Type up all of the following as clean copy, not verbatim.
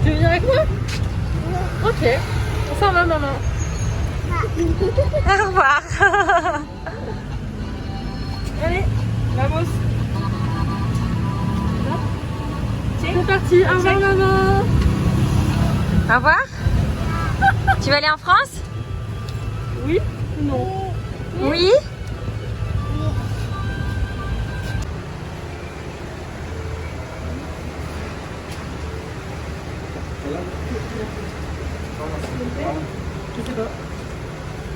Tu veux venir avec moi? Ok. On s'en va, maman. Au revoir. Allez, vamos. C'est parti. Au revoir, maman. Au revoir. Tu vas aller en France? Oui ou non? Oui. Je sais pas.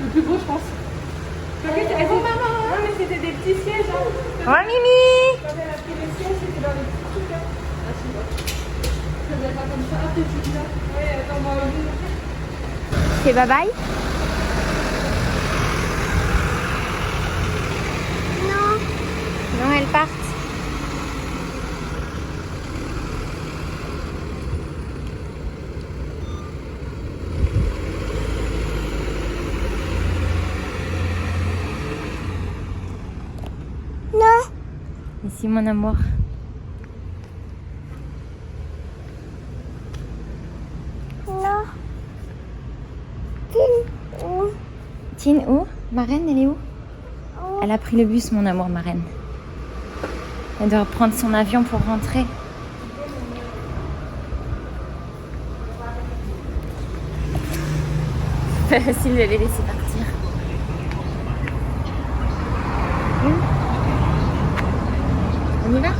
Le plus beau, je pense. Elles sont maman. Non, mais c'était des petits sièges. Hein. Ouais, Mimi. Quand elle a pris les sièges, c'était dans les petits trucs. Hein. Ah, si, ouais. Ça doit être pas comme ça. Ah, t'es celui-là. Ouais, attends, moi, C'est bye bye. Non. Non, elles partent. Ici, mon amour. Non. Où? Tine, où? Marraine, elle est où? Elle a pris le bus, mon amour, Marraine. Elle doit prendre son avion pour rentrer. C'est facile de les laisser partir. On y va?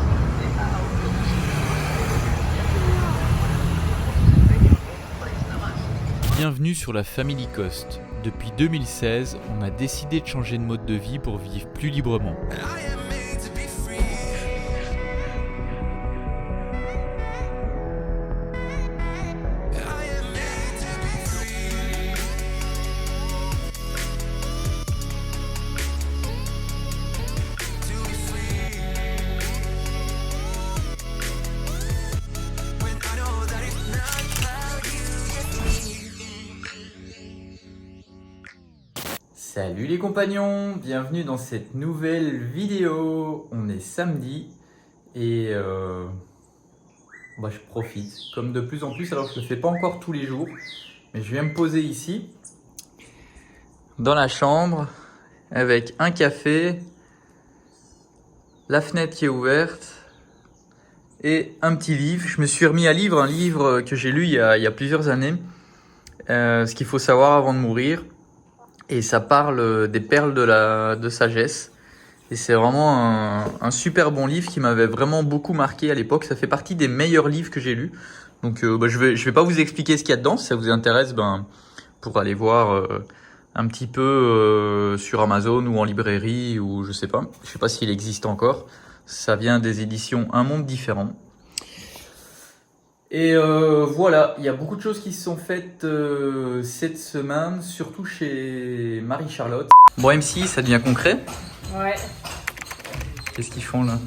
Bienvenue sur la Family Coast. Depuis 2016, on a décidé de changer de mode de vie pour vivre plus librement. Salut les compagnons, bienvenue dans cette nouvelle vidéo. On est samedi et je profite comme de plus en plus, alors je ne le fais pas encore tous les jours, mais je viens me poser ici dans la chambre avec un café, la fenêtre qui est ouverte et un petit livre. Je me suis remis à lire un livre que j'ai lu il y a plusieurs années, ce qu'il faut savoir avant de mourir. Et ça parle des perles de sagesse. Et c'est vraiment un super bon livre qui m'avait vraiment beaucoup marqué à l'époque. Ça fait partie des meilleurs livres que j'ai lus. Donc je vais pas vous expliquer ce qu'il y a dedans. Si ça vous intéresse, pour aller voir un petit peu sur Amazon ou en librairie ou je sais pas. Je sais pas s'il existe encore. Ça vient des éditions Un Monde Différent. Et voilà, il y a beaucoup de choses qui se sont faites cette semaine, surtout chez Marie-Charlotte. Bon MC, ça devient concret. Ouais. Qu'est-ce qu'ils font là?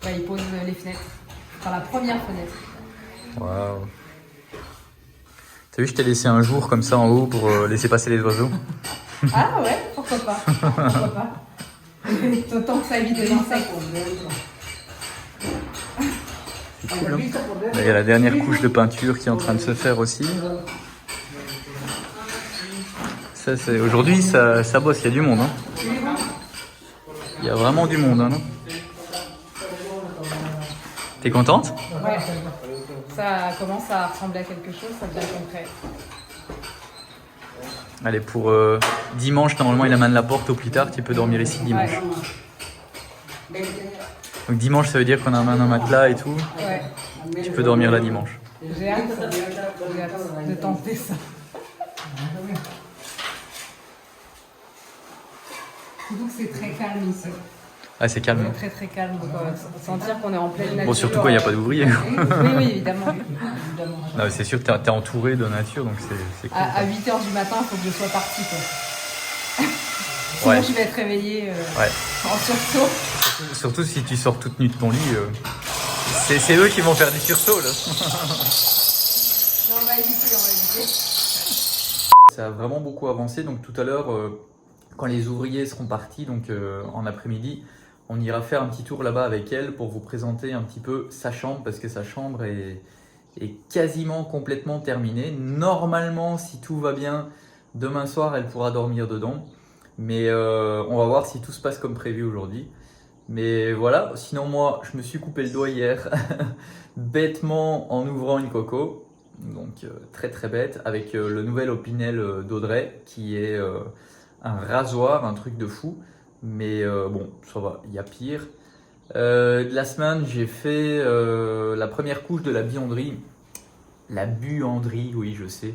Bah, ils posent les fenêtres. Enfin, la première fenêtre. Waouh. T'as vu, je t'ai laissé un jour comme ça en haut pour laisser passer les oiseaux. Ah ouais, pourquoi pas. Pourquoi pas. Autant que ça évite les insectes. C'est cool, hein. Là, il y a la dernière couche de peinture qui est en train de se faire aussi. Ça, c'est... Aujourd'hui, ça bosse, il y a du monde. Hein. Il y a vraiment du monde. Hein, non? T'es contente? Ouais. Ça commence à ressembler à quelque chose, ça devient concret. Allez, pour dimanche, normalement, il amène la porte au plus tard. Tu peux dormir ici dimanche. Ouais. Donc dimanche, ça veut dire qu'on amène un matelas et tout. Ouais. Tu peux dormir là dimanche. J'ai hâte de tenter ça. Surtout que c'est très calme ici. Ah, c'est calme. Très très calme. Donc, sentir qu'on est en pleine nature. Bon, surtout quand il n'y a pas d'ouvriers. Oui, évidemment. Non, c'est sûr que t'es entouré de nature, donc c'est cool. À 8h du matin, il faut que je sois partie. Quoi. Sinon, Ouais. je vais être réveillée Ouais. en sursaut. Surtout si tu sors toute nue de ton lit. C'est eux qui vont faire du sursaut là. Non, on va éviter. Ça a vraiment beaucoup avancé. Donc tout à l'heure, quand les ouvriers seront partis, donc en après-midi, on ira faire un petit tour là-bas avec elle pour vous présenter un petit peu sa chambre, parce que sa chambre est quasiment complètement terminée. Normalement, si tout va bien, demain soir, elle pourra dormir dedans. Mais on va voir si tout se passe comme prévu aujourd'hui. Mais voilà, sinon moi, je me suis coupé le doigt hier, bêtement en ouvrant une coco. Donc très très bête, avec le nouvel Opinel d'Audrey, qui est un rasoir, un truc de fou. Mais bon, ça va, il y a pire. De la semaine, j'ai fait la première couche de la buanderie. La buanderie, oui, je sais,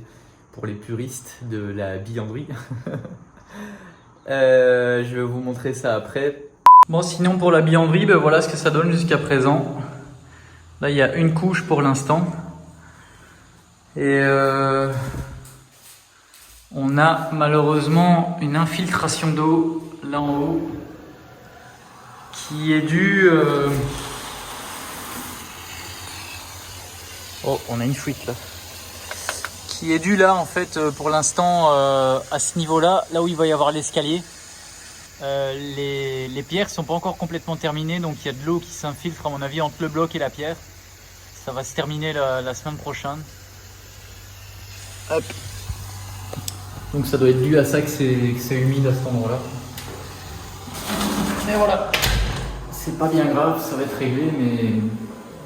pour les puristes de la buanderie. Je vais vous montrer ça après. Bon, sinon pour la buanderie, ben voilà ce que ça donne jusqu'à présent. Là, il y a une couche pour l'instant. Et on a malheureusement une infiltration d'eau là en haut qui est due... Oh, on a une fuite là. Qui est due là en fait pour l'instant à ce niveau-là, là où il va y avoir l'escalier. Les pierres sont pas encore complètement terminées, donc il y a de l'eau qui s'infiltre à mon avis entre le bloc et la pierre. Ça va se terminer la semaine prochaine. Hop. Donc ça doit être dû à ça que c'est humide à cet endroit-là. Et voilà. C'est pas bien grave, ça va être réglé, mais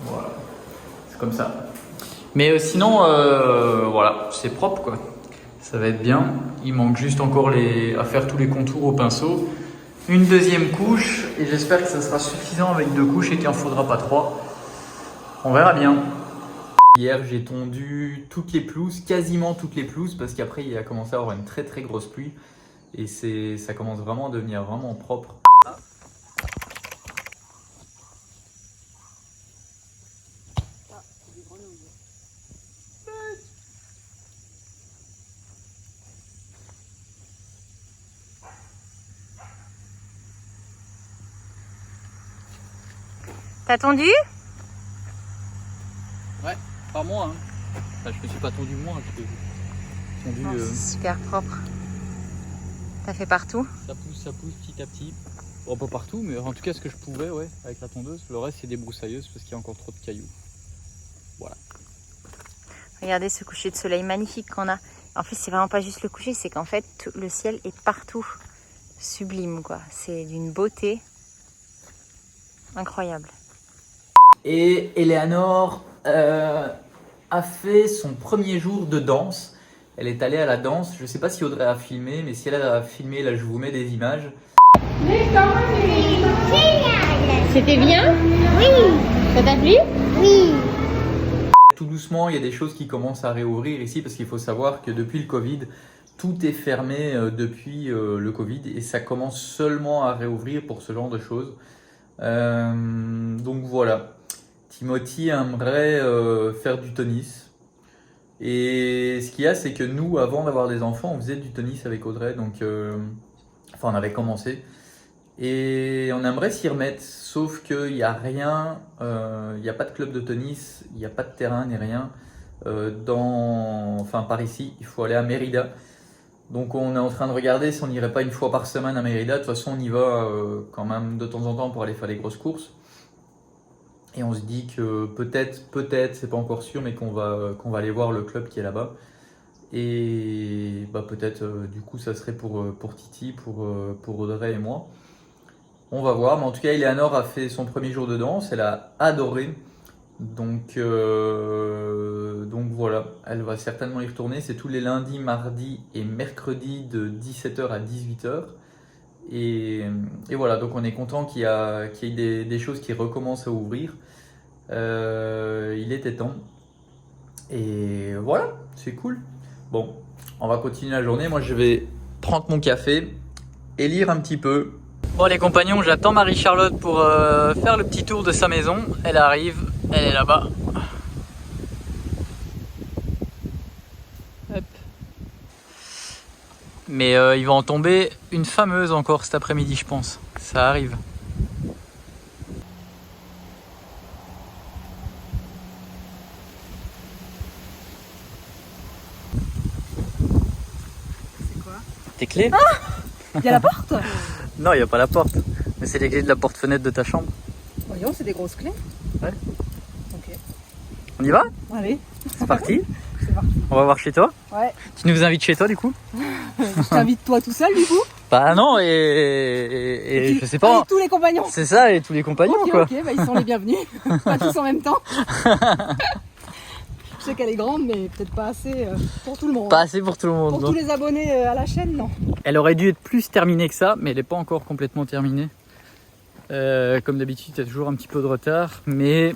voilà. C'est comme ça. Mais sinon, voilà, c'est propre quoi. Ça va être bien. Il manque juste encore à faire tous les contours au pinceau. Une deuxième couche, et j'espère que ça sera suffisant avec 2 couches et qu'il n'en faudra pas 3. On verra bien. Hier, j'ai tondu toutes les pelouses, quasiment toutes les pelouses, parce qu'après, il a commencé à avoir une très très grosse pluie. Et ça commence vraiment à devenir vraiment propre. T'as tondu? Ouais, pas moi. Hein. Enfin, je me suis pas tondu moi, je l'ai tondu. C'est super propre. T'as fait partout? Ça pousse petit à petit. Bon, pas partout, mais en tout cas ce que je pouvais, ouais, avec la tondeuse. Le reste, c'est débroussailleuse parce qu'il y a encore trop de cailloux. Voilà. Regardez ce coucher de soleil magnifique qu'on a. En fait, c'est vraiment pas juste le coucher, c'est qu'en fait, le ciel est partout sublime, quoi. C'est d'une beauté incroyable. Et Eleanor a fait son premier jour de danse. Elle est allée à la danse. Je ne sais pas si Audrey a filmé, mais si elle a filmé, là je vous mets des images. C'était bien? Oui. Ça t'a plu? Oui. Tout doucement, il y a des choses qui commencent à réouvrir ici parce qu'il faut savoir que depuis le Covid, tout est fermé depuis le Covid et ça commence seulement à réouvrir pour ce genre de choses. Donc voilà. Timothy aimerait faire du tennis. Et ce qu'il y a, c'est que nous, avant d'avoir des enfants, on faisait du tennis avec Audrey. Donc, enfin, on avait commencé. Et on aimerait s'y remettre. Sauf qu'il n'y a rien, il n'y a pas de club de tennis, il n'y a pas de terrain ni rien. Enfin, par ici, il faut aller à Mérida. Donc on est en train de regarder si on n'irait pas une fois par semaine à Mérida. De toute façon, on y va quand même de temps en temps pour aller faire les grosses courses. Et on se dit que peut-être, c'est pas encore sûr, mais qu'on va aller voir le club qui est là-bas. Et bah, peut-être, du coup, ça serait pour Titi, pour Audrey et moi. On va voir. Mais en tout cas, Eleanor a fait son premier jour de danse. Elle a adoré. Donc voilà, elle va certainement y retourner. C'est tous les lundis, mardis et mercredis de 17h à 18h. Et voilà, donc on est content qu'il y ait des choses qui recommencent à ouvrir. Il était temps. Et voilà, c'est cool. Bon, on va continuer la journée. Moi, je vais prendre mon café et lire un petit peu. Bon, les compagnons, j'attends Marie-Charlotte pour faire le petit tour de sa maison. Elle arrive, elle est là-bas. Hop. Mais il va en tomber une fameuse encore cet après-midi, je pense. Ça arrive. C'est quoi? Tes clés? Il y a la porte? Non, il n'y a pas la porte. Mais c'est les clés de la porte-fenêtre de ta chambre. Voyons, c'est des grosses clés. Ouais. Ok. On y va? Allez, C'est parti. c'est parti. On va voir chez toi. Ouais. Tu nous invites chez toi du coup? Je t'invite toi tout seul du coup. Bah non, et je sais pas. Avec tous les compagnons. C'est ça, et tous les compagnons Ok, quoi. ok, bah, ils sont les bienvenus. Pas tous en même temps. Je sais qu'elle est grande, mais peut-être pas assez pour tout le monde. Pas assez pour tout le monde. Pour non. tous les abonnés à la chaîne, non. Elle aurait dû être plus terminée que ça, mais elle n'est pas encore complètement terminée. Comme d'habitude, il y a toujours un petit peu de retard, mais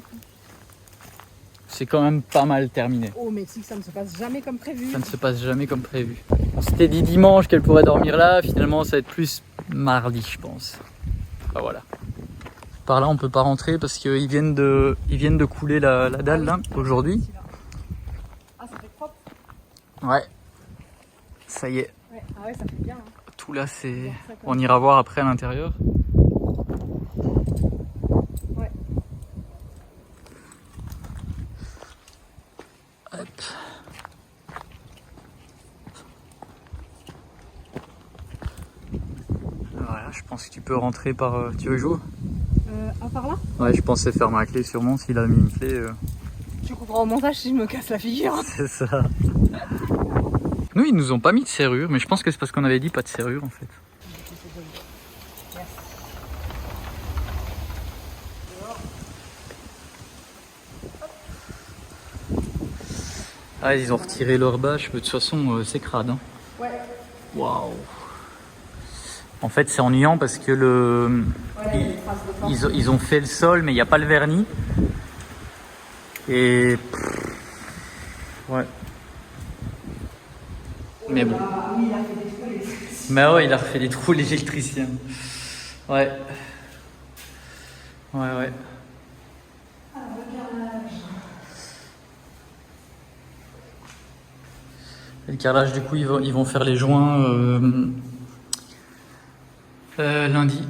c'est quand même pas mal terminé. Au Mexique, ça ne se passe jamais comme prévu. Ça ne se passe jamais comme prévu. On s'était dit dimanche qu'elle pourrait dormir là, finalement ça va être plus mardi je pense. Enfin, voilà. Par là on peut pas rentrer parce qu'ils viennent de couler la dalle là aujourd'hui. Ah, ça fait propre. Ouais. Ça y est. Ouais. Ah ouais, ça fait bien. Hein. Tout là c'est... On ira voir après à l'intérieur. Ouais. Hop. Voilà, je pense que tu peux rentrer par... Tu veux jouer? Par là? Ouais, je pensais faire ma clé sûrement s'il a mis une clé. Tu couperas au montage si je me casse la figure. C'est ça. Nous, ils nous ont pas mis de serrure, mais je pense que c'est parce qu'on avait dit pas de serrure en fait. Ah, ils ont retiré leur bâche, mais de toute façon, c'est crade. Hein. Ouais. Waouh. En fait, c'est ennuyant parce que ils ont fait le sol, mais il n'y a pas le vernis. Et ouais. Mais bon. Mais ouais, il a refait des trous l'électricien. Ouais. Ouais, ouais. Et le carrelage, du coup, ils vont faire les joints lundi.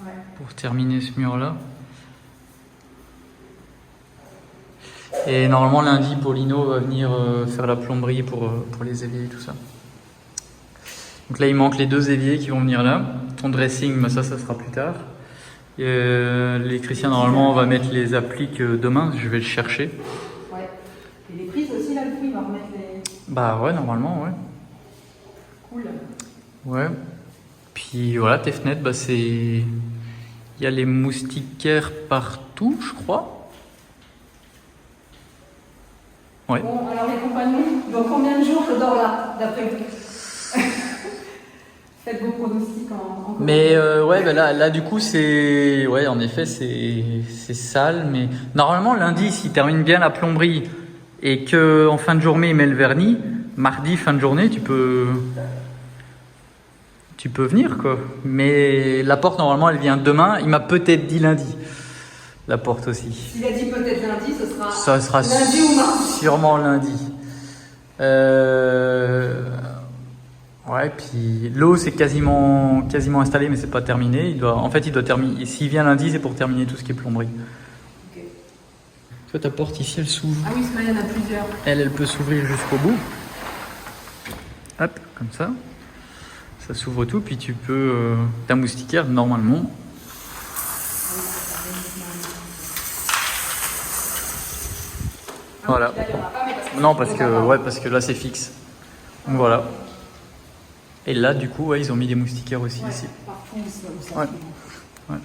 Ouais. Pour terminer ce mur-là. Et normalement, lundi, Paulino va venir faire la plomberie pour les éviers et tout ça. Donc là, il manque les 2 éviers qui vont venir là. Ton dressing, mais ça sera plus tard. L'électricien, normalement, on va mettre les appliques demain. Je vais le chercher. Ouais. Et les prises aussi, là, du coup, il va remettre les... Bah ouais, normalement, ouais. Cool. Ouais. Puis voilà, tes fenêtres, bah c'est... Il y a les moustiquaires partout, je crois. Ouais. Bon, alors les compagnons, dans combien de jours je dors là, d'après vous? Faites vos pronostics en Mais ouais, bah là du coup c'est... Ouais, en effet c'est sale, mais... Normalement lundi, s'il termine bien la plomberie et qu'en fin de journée il met le vernis, mardi, fin de journée, tu peux venir quoi. Mais la porte normalement elle vient demain, il m'a peut-être dit lundi. La porte aussi. S'il a dit peut-être lundi, Ça sera lundi ou mardi. sûrement lundi. Ouais, puis l'eau c'est quasiment installé, mais c'est pas terminé. En fait, il doit terminer. S'il vient lundi, c'est pour terminer tout ce qui est plomberie. Ok. Toi, ta porte ici, elle s'ouvre. Ah oui, c'est vrai, il y en a plusieurs. Elle peut s'ouvrir jusqu'au bout. Hop, comme ça. Ça s'ouvre tout, puis tu peux... ta moustiquaire, normalement... Voilà. Non, parce que là, c'est fixe. Donc voilà. Et là, du coup, ouais, ils ont mis des moustiquaires aussi ici. Partout où ça Ouais. Ouais.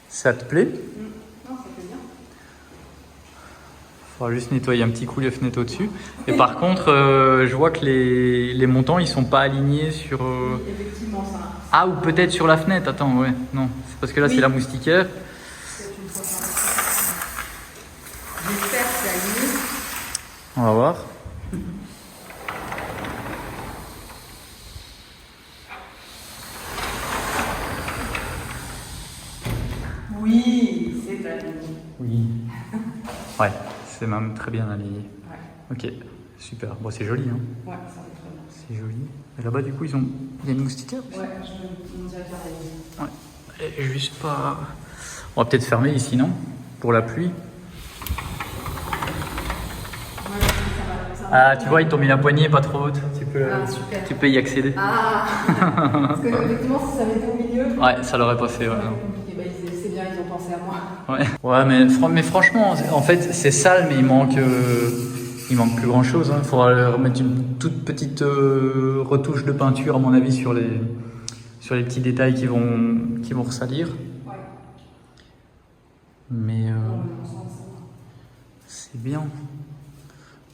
Ça te plaît? Non, ça fait bien. Il faudra juste nettoyer un petit coup les fenêtres au-dessus. Et par contre, je vois que les montants, ils sont pas alignés sur... Effectivement, ça. Ah, ou peut-être sur la fenêtre. Attends, ouais. Non, c'est parce que là, c'est la moustiquaire. Peut-être une fois ça. J'espère que c'est aligné. On va voir. Oui, c'est aligné. Oui. Ouais, c'est même très bien aligné. Ouais. Ok, super. Bon, c'est joli, hein. Ouais, ça va très bien. C'est joli. Et là-bas, du coup, il y a une moustiquaire aussi. Ouais, on dirait faire la Ouais. Et juste pas... On va peut-être fermer ici, non? Pour la pluie. Ah, tu vois, ils t'ont mis la poignée pas trop haute. super. Tu peux y accéder. Ah parce que effectivement, si ça m'était au milieu, Ouais, ça l'aurait pas fait. Ouais, ça aurait non. été compliqué. Bah, c'est bien, ils ont pensé à moi. Ouais, mais franchement, en fait, c'est sale, mais il manque plus grand chose. Il faudra remettre une toute petite retouche de peinture, à mon avis, sur les petits détails qui vont ressalir. Mais c'est bien.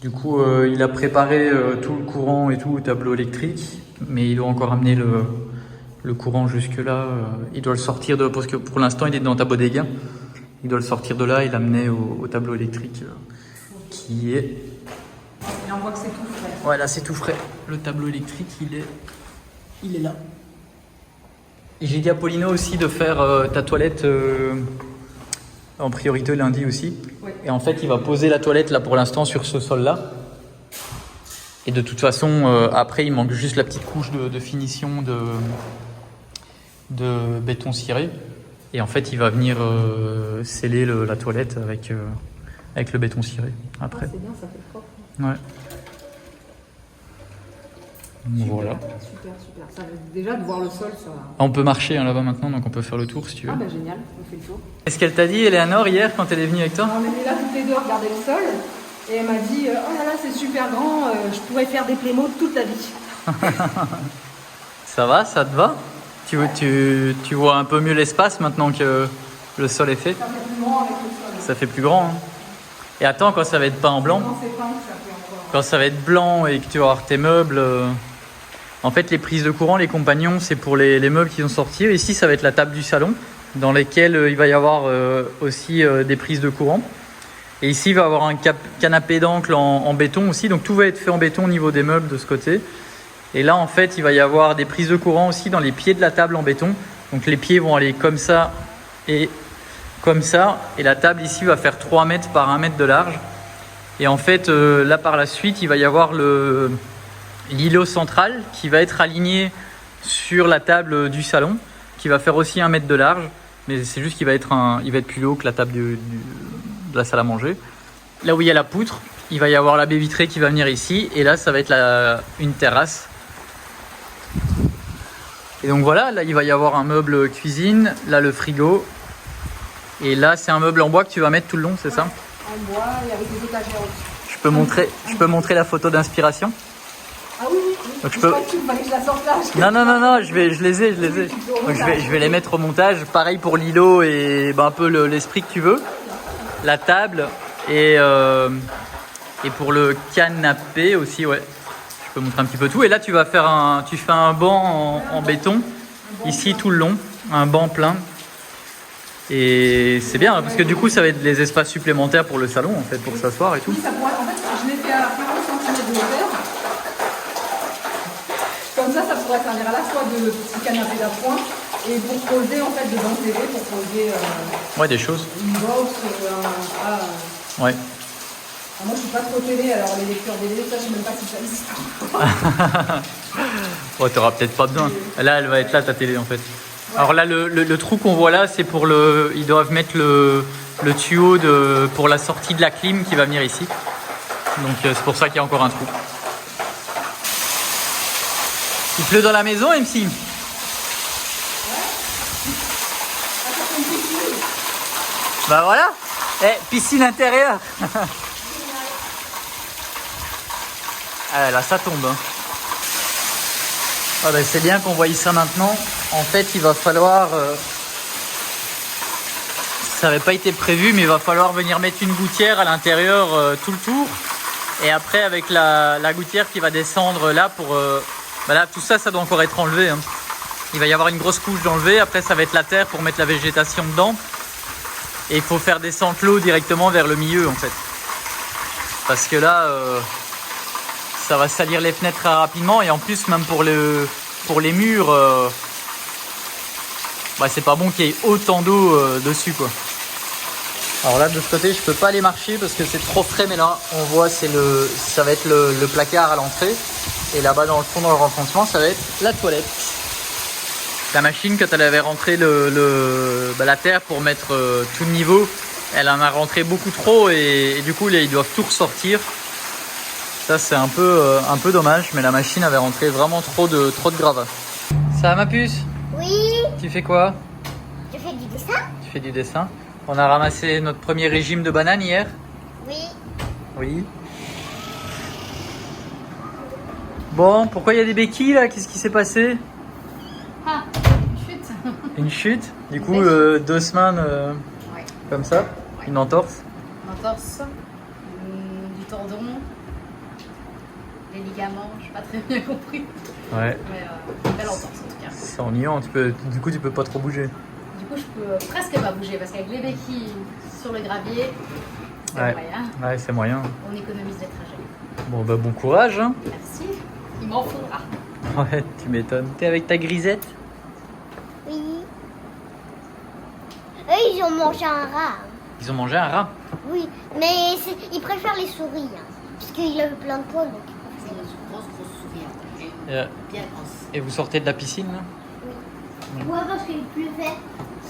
Du coup, il a préparé tout le courant et tout au tableau électrique, mais il doit encore amener le courant jusque là. Il doit le sortir parce que pour l'instant, il est dans ta bodega. Il doit le sortir de là et l'amener au tableau électrique qui est. Et on voit que c'est tout frais. Ouais, là c'est tout frais. Le tableau électrique, il est là. Et j'ai dit à Paulino aussi de faire ta toilette en priorité lundi aussi. Oui. Et en fait, il va poser la toilette là pour l'instant sur ce sol-là. Et de toute façon, après, il manque juste la petite couche de finition de béton ciré. Et en fait, il va venir sceller la toilette avec le béton ciré après. C'est bien, ça fait propre. Ouais. Voilà. Super. Ça, déjà, de voir le sol, ça... On peut marcher là-bas maintenant, donc on peut faire le tour si tu veux. Ah bah génial, on fait le tour. Est-ce qu'elle t'a dit, Eleanor, hier, quand elle est venue avec toi? On était là toutes les deux à regarder le sol. Et elle m'a dit, oh là là, c'est super grand, je pourrais faire des Playmobil toute la vie. Ça va, ça te va? Tu vois un peu mieux l'espace maintenant que le sol est fait? Ça fait plus grand avec le sol. Ça fait plus grand. Hein. Et attends, quand ça va être peint en blanc, Non, c'est pas que ça fait encore... quand ça va être blanc et que tu vas avoir tes meubles... En fait, les prises de courant, les compagnons, c'est pour les meubles qui vont sortir. Ici, ça va être la table du salon, dans lesquelles il va y avoir aussi des prises de courant. Et ici, il va y avoir un canapé d'angle en béton aussi. Donc, tout va être fait en béton au niveau des meubles de ce côté. Et là, en fait, il va y avoir des prises de courant aussi dans les pieds de la table en béton. Donc, les pieds vont aller comme ça et comme ça. Et la table ici va faire 3 mètres par 1 mètre de large. Et en fait, là, par la suite, il va y avoir l'îlot central qui va être aligné sur la table du salon, qui va faire aussi 1 mètre de large, mais c'est juste qu'il va être plus haut que la table de la salle à manger. Là où il y a la poutre, il va y avoir la baie vitrée qui va venir ici, et là ça va être une terrasse. Et donc voilà, là il va y avoir un meuble cuisine, là le frigo, et là c'est un meuble en bois que tu vas mettre tout le long, c'est ça? En bois et avec des étagères au-dessus. Je peux montrer la photo d'inspiration? Ah oui. Donc, Il fallait que je la sorte là. Non, je les ai. Donc je vais les mettre au montage. Pareil pour l'îlot et un peu l'esprit que tu veux. La table et pour le canapé aussi, ouais. Je peux montrer un petit peu tout. Et là, tu fais un banc en béton ici tout le long, un banc plein. Et c'est bien parce que du coup, ça va être les espaces supplémentaires pour le salon en fait, pour s'asseoir et tout. Oui, ça pourrait, en fait, je l'ai fait à 40 cm de hauteur. Comme ça pourrait servir à la fois de petit canapé d'appoint et pour poser en fait devant le télé, pour poser ouais, des choses. Une box, ouais. Alors moi je suis pas trop télé, alors les lecteurs DVD, ça je sais même pas si ça existe. Ouais, t'auras peut-être pas besoin. Là, elle va être là ta télé en fait. Ouais. Alors là, le trou qu'on voit là, c'est pour ils doivent mettre le tuyau pour la sortie de la clim qui va venir ici. Donc c'est pour ça qu'il y a encore un trou. Il pleut dans la maison, MC? Bah voilà. Piscine intérieure. Ah là, ça tombe. Hein. Ah bah, c'est bien qu'on voie ça maintenant. En fait, il va falloir... ça n'avait pas été prévu, mais il va falloir venir mettre une gouttière à l'intérieur tout le tour. Et après, avec la gouttière qui va descendre là pour... là, tout ça, ça doit encore être enlevé. Hein. Il va y avoir une grosse couche d'enlevé. Après, ça va être la terre pour mettre la végétation dedans. Et il faut faire descendre l'eau directement vers le milieu, en fait. Parce que là, ça va salir les fenêtres très rapidement. Et en plus, même pour les murs, c'est pas bon qu'il y ait autant d'eau dessus, quoi. Alors là, de ce côté, je peux pas aller marcher parce que c'est trop frais. Mais là, on voit, ça va être le placard à l'entrée. Et là-bas, dans le fond, dans le renfoncement, ça va être la toilette. La machine, quand elle avait rentré la terre pour mettre tout le niveau, elle en a rentré beaucoup trop et du coup, là, ils doivent tout ressortir. Ça, c'est un peu dommage, mais la machine avait rentré vraiment trop de gravats. Ça va, ma puce? Oui. Tu fais quoi? Je fais du dessin. Tu fais du dessin? On a ramassé notre premier régime de bananes hier. Oui. Oui. Bon, pourquoi il y a des béquilles là? Qu'est-ce qui s'est passé? Ah, chute. Une chute? Du coup, 2 semaines Ouais. comme ça? Ouais. Une entorse? Entorse, du tendon, des ligaments, je n'ai pas très bien compris. Ouais. Mais belle entorse en tout cas. C'est ennuyant, du coup tu peux pas trop bouger. Du coup, je peux presque pas bouger parce qu'avec les béquilles sur le gravier, c'est Ouais. moyen. Ouais, c'est moyen. On économise les trajets. Bon bah bon courage hein. Merci. Il m'en faudra. Ouais, tu m'étonnes. T'es avec ta grisette? Oui. Eux, ils ont mangé un rat. Ils ont mangé un rat. Oui, mais ils préfèrent les souris. Parce qu'il avait plein de poils. Donc... C'est une grosse souris. Et Bien grosse. vous sortez de la piscine là? Ouais, parce qu'il pleuvait.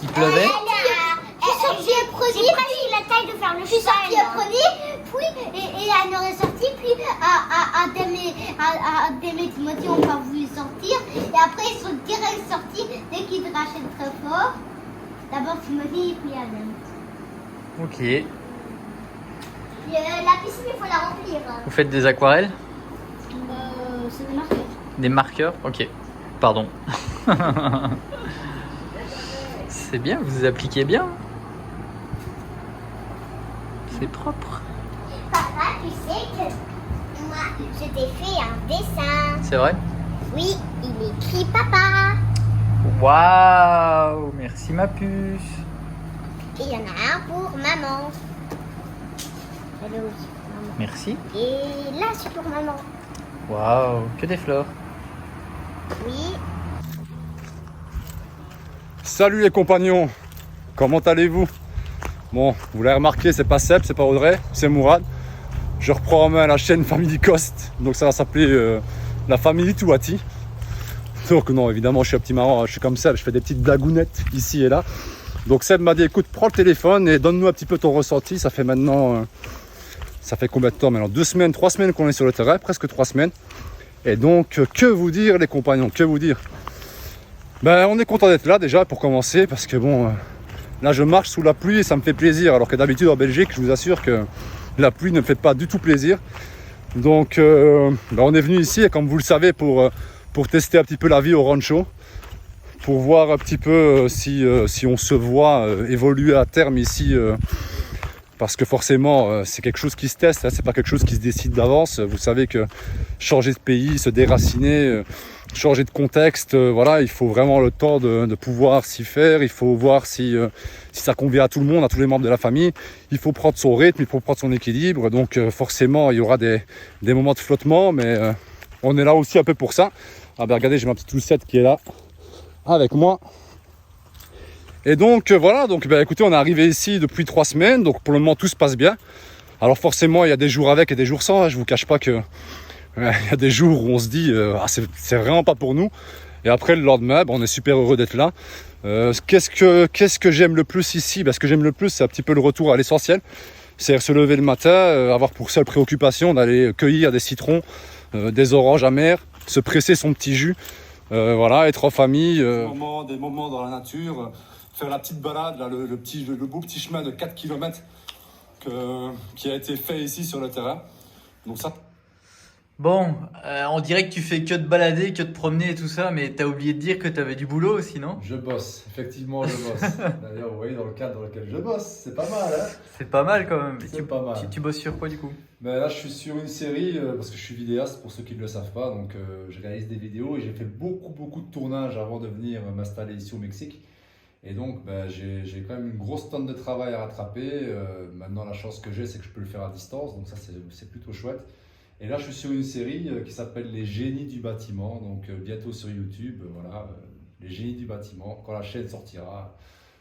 Il pleuvait? Je suis sortie à Prony, j'ai la taille de faire le cheval. Je suis sortie à Prony, puis et elle est ressortie, puis à Deme qui m'a dit on va voulu sortir. Et après ils sont direct sortis dès qu'ils rachètent très fort. D'abord Timothy, puis Adam. Ok. Puis, la piscine, il faut la remplir. Vous faites des aquarelles? C'est des marqueurs. Des marqueurs? Ok. Pardon. C'est bien, vous vous appliquez bien. C'est propre. Papa, tu sais que moi, je t'ai fait un dessin. C'est vrai? Oui, il écrit papa. Waouh! Merci ma puce. Et il y en a un pour maman. Elle est aussi pour maman. Merci. Et là, c'est pour maman. Waouh! Que des fleurs. Oui. Salut les compagnons, comment allez-vous? Bon, vous l'avez remarqué, c'est pas Seb, c'est pas Audrey, c'est Mourad. Je reprends en main la chaîne Family Cost, donc ça va s'appeler la Family Touati. Donc non, évidemment, je suis un petit marrant, je suis comme Seb, je fais des petites blagounettes ici et là. Donc Seb m'a dit, écoute, prends le téléphone et donne-nous un petit peu ton ressenti. Ça fait maintenant, ça fait combien de temps maintenant? 2 semaines, 3 semaines qu'on est sur le terrain, presque 3 semaines. Et donc, que vous dire les compagnons, que vous dire? Ben, on est content d'être là déjà pour commencer parce que bon, là je marche sous la pluie et ça me fait plaisir alors que d'habitude en Belgique je vous assure que la pluie ne me fait pas du tout plaisir. Donc ben, on est venu ici et comme vous le savez pour tester un petit peu la vie au rancho, pour voir un petit peu si on se voit évoluer à terme ici parce que forcément c'est quelque chose qui se teste, hein, c'est pas quelque chose qui se décide d'avance. Vous savez que changer de pays, se déraciner, changer de contexte, voilà, il faut vraiment le temps de pouvoir s'y faire. Il faut voir si ça convient à tout le monde, à tous les membres de la famille. Il faut prendre son rythme, il faut prendre son équilibre. Donc forcément il y aura des moments de flottement, mais on est là aussi un peu pour ça. Ah ben regardez, j'ai ma petite Lucette qui est là avec moi. Et donc voilà, donc ben, écoutez, on est arrivé ici depuis 3 semaines, donc pour le moment tout se passe bien. Alors forcément il y a des jours avec et des jours sans, hein. Je vous cache pas que il y a des jours où on se dit ah, c'est vraiment pas pour nous. Et après le lendemain, ben, on est super heureux d'être là. Qu'est-ce que j'aime le plus ici? Ben, ce que j'aime le plus, c'est un petit peu le retour à l'essentiel. C'est se lever le matin, avoir pour seule préoccupation d'aller cueillir des citrons, des oranges amères, se presser son petit jus, voilà, être en famille. Des moments dans la nature, faire la petite balade, là, le beau petit chemin de 4 km qui a été fait ici sur le terrain. Donc ça. Bon, on dirait que tu fais que de balader, que de promener et tout ça, mais t'as oublié de dire que t'avais du boulot aussi, non? Je bosse, effectivement je bosse. D'ailleurs vous voyez dans le cadre dans lequel je bosse, c'est pas mal hein. C'est pas mal quand même. C'est pas mal. Tu bosses sur quoi du coup? Ben là je suis sur une série, parce que je suis vidéaste pour ceux qui ne le savent pas, donc je réalise des vidéos et j'ai fait beaucoup de tournages avant de venir m'installer ici au Mexique. Et donc ben, j'ai quand même une grosse tonne de travail à rattraper. Maintenant la chance que j'ai c'est que je peux le faire à distance, donc ça c'est plutôt chouette. Et là je suis sur une série qui s'appelle Les Génies du bâtiment, donc bientôt sur YouTube, voilà, Les Génies du bâtiment, quand la chaîne sortira.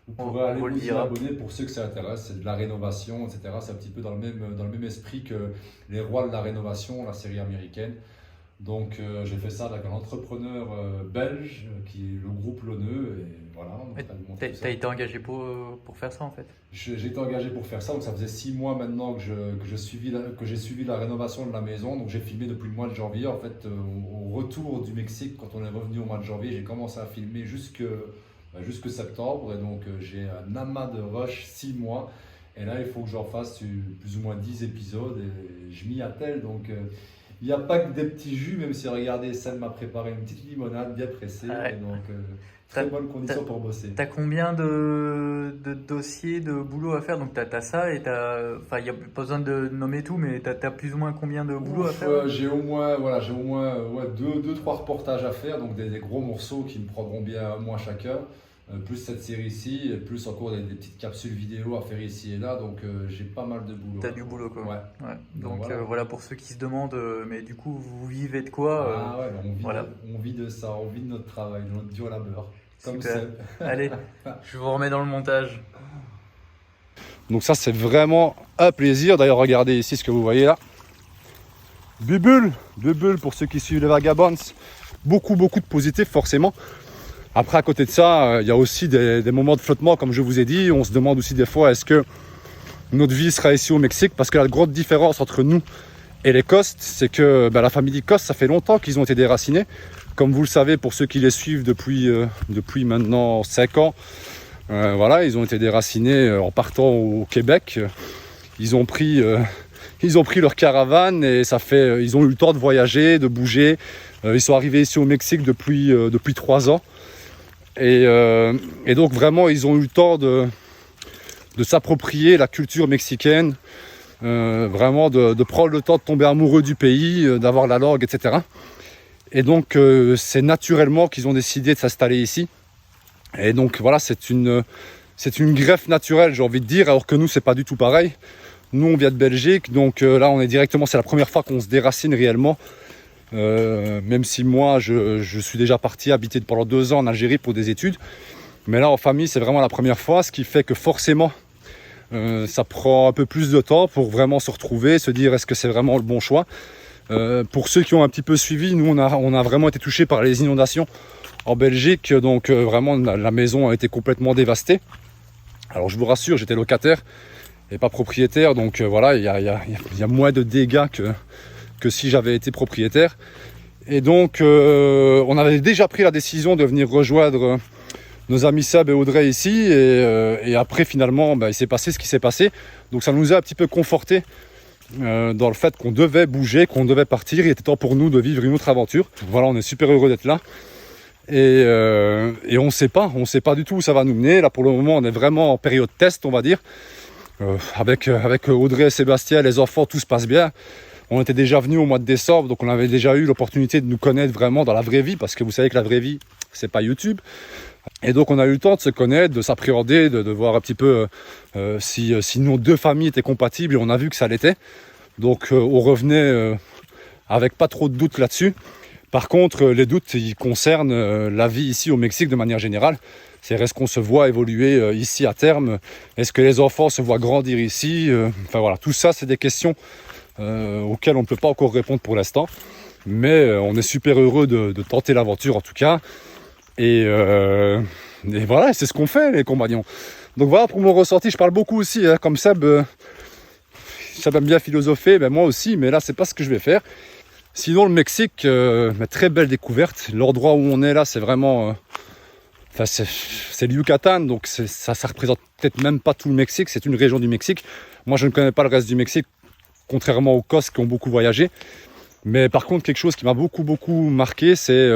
Vous pourrez aller vous y abonner pour ceux que ça intéresse, c'est de la rénovation, etc. C'est un petit peu dans le même esprit que Les Rois de la Rénovation, la série américaine. Donc j'ai fait ça avec un entrepreneur belge qui est le groupe Lonneux et voilà. T'as été engagé pour faire ça en fait? J'ai été engagé pour faire ça, donc ça faisait 6 mois maintenant que j'ai suivi la rénovation de la maison. Donc j'ai filmé depuis le mois de janvier. En fait, au retour du Mexique, quand on est revenu au mois de janvier, j'ai commencé à filmer jusque septembre. Et donc j'ai un amas de rush 6 mois. Et là, il faut que j'en fasse plus ou moins 10 épisodes. Et je m'y attelle. Donc il n'y a pas que des petits jus, même si regardez, Sam m'a préparé une petite limonade bien pressée. Ouais. Et donc très bonne condition pour bosser. T'as combien de dossiers, de boulot à faire? Donc t'as ça et il n'y a pas besoin de nommer tout, mais t'as plus ou moins combien de boulot à faire? J'ai au moins 2-3 reportages à faire, donc des gros morceaux qui me prendront bien un mois chacun, plus cette série ici, et plus encore des petites capsules vidéo à faire ici et là, donc j'ai pas mal de boulot. T'as du boulot quoi. Ouais. Donc voilà pour ceux qui se demandent, mais du coup vous vivez de quoi? On vit de ça, on vit de notre travail, de notre dur labeur. Comme Super. ça. Allez, je vous remets dans le montage. Donc ça c'est vraiment un plaisir. D'ailleurs regardez ici ce que vous voyez là. Bubule pour ceux qui suivent les Vagabonds. Beaucoup de positifs forcément. Après à côté de ça, il y a aussi des moments de flottement comme je vous ai dit. On se demande aussi des fois est-ce que notre vie sera ici au Mexique, parce que la grande différence entre nous et les Coste, c'est que la famille Coste, ça fait longtemps qu'ils ont été déracinés. Comme vous le savez, pour ceux qui les suivent depuis maintenant 5 ans, ils ont été déracinés en partant au Québec. Ils ont pris leur caravane et ils ont eu le temps de voyager, de bouger. Ils sont arrivés ici au Mexique depuis 3 ans. Et donc vraiment, ils ont eu le temps de s'approprier la culture mexicaine, vraiment de prendre le temps de tomber amoureux du pays, d'avoir la langue, etc. Et donc c'est naturellement qu'ils ont décidé de s'installer ici. Et donc voilà, c'est une greffe naturelle, j'ai envie de dire, alors que nous c'est pas du tout pareil. Nous on vient de Belgique, donc là on est directement, c'est la première fois qu'on se déracine réellement. Même si moi je suis déjà parti habiter pendant 2 ans en Algérie pour des études. Mais là en famille c'est vraiment la première fois, ce qui fait que forcément ça prend un peu plus de temps pour vraiment se retrouver, se dire est-ce que c'est vraiment le bon choix. Pour ceux qui ont un petit peu suivi, nous on a vraiment été touchés par les inondations en Belgique, donc vraiment la maison a été complètement dévastée. Alors je vous rassure, j'étais locataire et pas propriétaire, donc voilà, il y a moins de dégâts que si j'avais été propriétaire. Et donc on avait déjà pris la décision de venir rejoindre nos amis Seb et Audrey ici, et après finalement il s'est passé ce qui s'est passé, donc ça nous a un petit peu conforté dans le fait qu'on devait bouger, qu'on devait partir. Il était temps pour nous de vivre une autre aventure. Voilà, on est super heureux d'être là. Et on ne sait pas du tout où ça va nous mener. Là pour le moment on est vraiment en période test, on va dire. Avec Audrey et Sébastien, les enfants, tout se passe bien. On était déjà venus au mois de décembre, donc on avait déjà eu l'opportunité de nous connaître vraiment dans la vraie vie, parce que vous savez que la vraie vie, c'est pas YouTube. Et donc on a eu le temps de se connaître, de s'appréhender, de voir un petit peu si nos 2 familles étaient compatibles, et on a vu que ça l'était. Donc on revenait avec pas trop de doutes là-dessus. Par contre, les doutes, ils concernent la vie ici au Mexique de manière générale. C'est est-ce qu'on se voit évoluer ici à terme? Est-ce que les enfants se voient grandir ici? Enfin voilà, tout ça, c'est des questions auxquelles on ne peut pas encore répondre pour l'instant. Mais on est super heureux de tenter l'aventure en tout cas. Et voilà, c'est ce qu'on fait les compagnons. Donc voilà pour mon ressenti. Je parle beaucoup aussi, hein, comme Seb aime bien philosopher, moi aussi, mais là c'est pas ce que je vais faire. Sinon le Mexique, très belle découverte. L'endroit où on est là, c'est vraiment... c'est le Yucatan, donc ça représente peut-être même pas tout le Mexique, c'est une région du Mexique. Moi je ne connais pas le reste du Mexique, contrairement aux Cosques qui ont beaucoup voyagé. Mais par contre, quelque chose qui m'a beaucoup marqué, c'est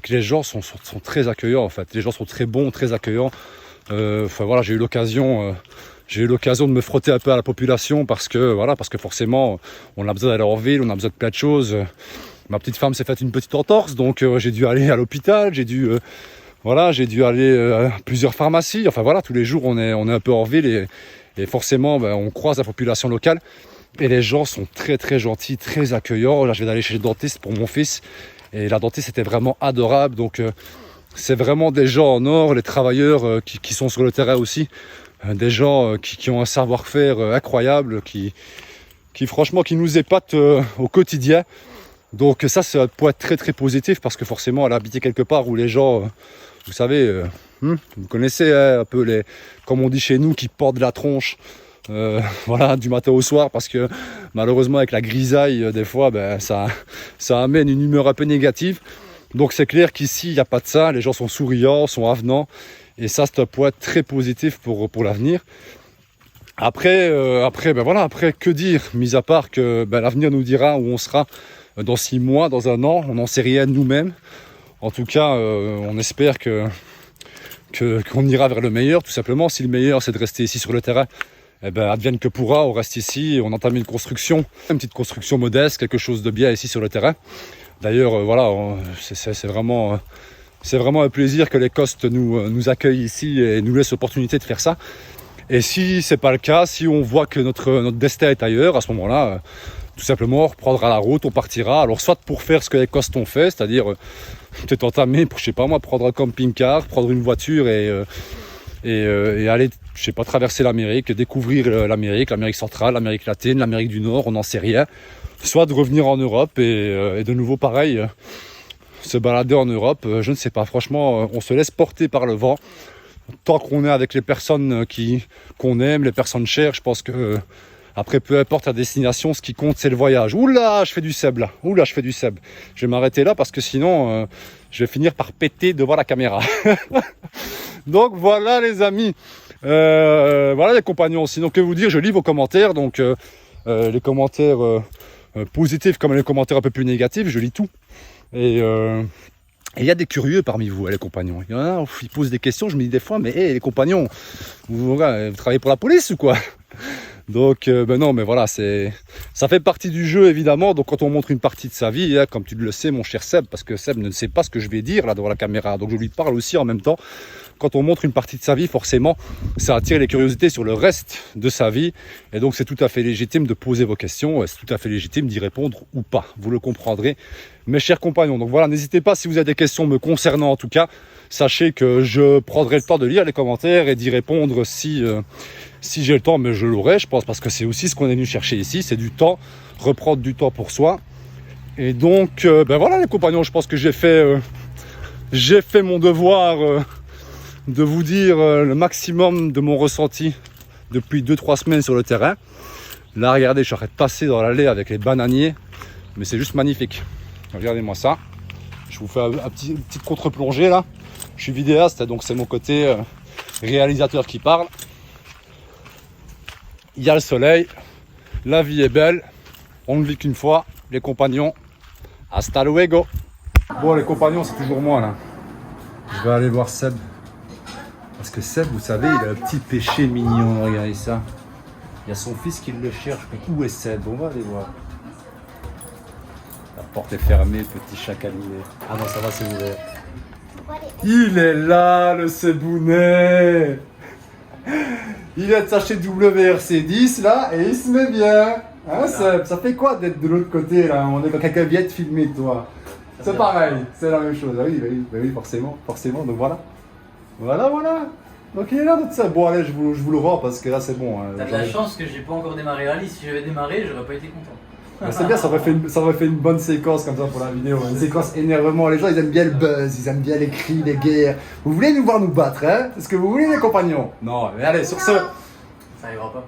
que les gens sont très accueillants en fait. Les gens sont très bons, très accueillants. Voilà, j'ai eu l'occasion de me frotter un peu à la population parce que forcément on a besoin d'aller en ville, on a besoin de plein de choses. Ma petite femme s'est faite une petite entorse, donc j'ai dû aller à l'hôpital, j'ai dû aller à plusieurs pharmacies. Enfin voilà, tous les jours on est un peu en ville et forcément on croise la population locale. Et les gens sont très très gentils, très accueillants. Là je vais aller chez le dentiste pour mon fils. Et la dentiste était vraiment adorable. Donc c'est vraiment des gens en or, les travailleurs qui sont sur le terrain aussi. Des gens qui ont un savoir-faire incroyable, qui franchement qui nous épatent au quotidien. Donc ça c'est un point très très positif parce que forcément elle a habité quelque part où les gens, vous savez, vous connaissez un peu comme on dit chez nous, qui portent de la tronche. Voilà, du matin au soir parce que malheureusement avec la grisaille des fois ça amène une humeur un peu négative. Donc c'est clair qu'ici, il n'y a pas de ça. Les gens sont souriants, sont avenants. Et ça, c'est un point très positif pour l'avenir. Après, ben voilà, après, que dire? Mis à part que ben, l'avenir nous dira où on sera dans 6 mois, dans 1 an. On n'en sait rien nous-mêmes. En tout cas, on espère qu'on ira vers le meilleur, tout simplement. Si le meilleur, c'est de rester ici sur le terrain, eh ben, advienne que pourra, on reste ici et on entame une construction, une petite construction modeste, quelque chose de bien ici sur le terrain. D'ailleurs, voilà, c'est vraiment un plaisir que les Costes nous accueillent ici et nous laissent l'opportunité de faire ça. Et si c'est pas le cas, si on voit que notre destin est ailleurs, à ce moment-là, tout simplement, on reprendra la route, on partira. Alors, soit pour faire ce que les Costes ont fait, c'est-à-dire peut-être entamer pour, je sais pas moi, prendre un camping-car, prendre une voiture et aller, je sais pas, traverser l'Amérique, découvrir l'Amérique centrale, l'Amérique latine, l'Amérique du Nord, on n'en sait rien. Soit de revenir en Europe et de nouveau pareil, se balader en Europe, je ne sais pas. Franchement, on se laisse porter par le vent. Tant qu'on est avec les personnes qu'on aime, les personnes chères, je pense que après, peu importe la destination, ce qui compte, c'est le voyage. Oula, je fais du seb là. Oula, je fais du seb. Je vais m'arrêter là parce que sinon, je vais finir par péter devant la caméra. Donc voilà les amis. Voilà les compagnons. Sinon, que vous dire, je lis vos commentaires. Donc les commentaires positifs comme les commentaires un peu plus négatifs, je lis tout. Et il y a des curieux parmi vous, les compagnons. Il y en a, ils posent des questions, je me dis des fois, mais les compagnons, vous travaillez pour la police ou quoi? Donc, ben non, mais voilà, ça fait partie du jeu, évidemment. Donc, quand on montre une partie de sa vie, hein, comme tu le sais, mon cher Seb, parce que Seb ne sait pas ce que je vais dire là devant la caméra, donc je lui parle aussi en même temps. Quand on montre une partie de sa vie, forcément, ça attire les curiosités sur le reste de sa vie. Et donc, c'est tout à fait légitime de poser vos questions. Et c'est tout à fait légitime d'y répondre ou pas. Vous le comprendrez, mes chers compagnons. Donc voilà, n'hésitez pas si vous avez des questions me concernant en tout cas. Sachez que je prendrai le temps de lire les commentaires et d'y répondre si j'ai le temps. Mais je l'aurai, je pense, parce que c'est aussi ce qu'on est venu chercher ici. C'est du temps, reprendre du temps pour soi. Et donc, ben voilà les compagnons, je pense que j'ai fait mon devoir de vous dire le maximum de mon ressenti depuis 2-3 semaines sur le terrain. Là, regardez, je suis en train de passer dans l'allée avec les bananiers, mais c'est juste magnifique. Regardez-moi ça. Je vous fais une petite contre-plongée là. Je suis vidéaste, donc c'est mon côté réalisateur qui parle. Il y a le soleil, la vie est belle, on ne vit qu'une fois, les compagnons. Hasta luego. Bon, les compagnons, c'est toujours moi là. Je vais aller voir Seb. Parce que Seb, vous savez, il a un petit péché mignon, regardez ça. Il y a son fils qui le cherche. Mais où est Seb? On va aller voir. La porte est fermée, petit chacalier. Ah non, ça va, c'est ouvert. Il est là, le Sebounet. Il vient de s'acheter WRC10 là et il se met bien. Hein, Seb, ça fait quoi d'être de l'autre côté là? On est quand quelqu'un vient de filmer, toi. C'est pareil, c'est la même chose. Ah oui, forcément. Donc voilà. Voilà. Donc il est là notre Seb. Bon allez, je vous le rends parce que là c'est bon. T'as de la chance que j'ai pas encore démarré la liste. Si j'avais démarré, j'aurais pas été content. Mais c'est bien, ça aurait fait une bonne séquence comme ça pour la vidéo. Une séquence énervement. Les gens ils aiment bien le buzz, ils aiment bien les cris, les guerres. Vous voulez nous voir nous battre, hein? C'est ce que vous voulez les compagnons? Non, mais allez, sur ce. Ça arrivera pas.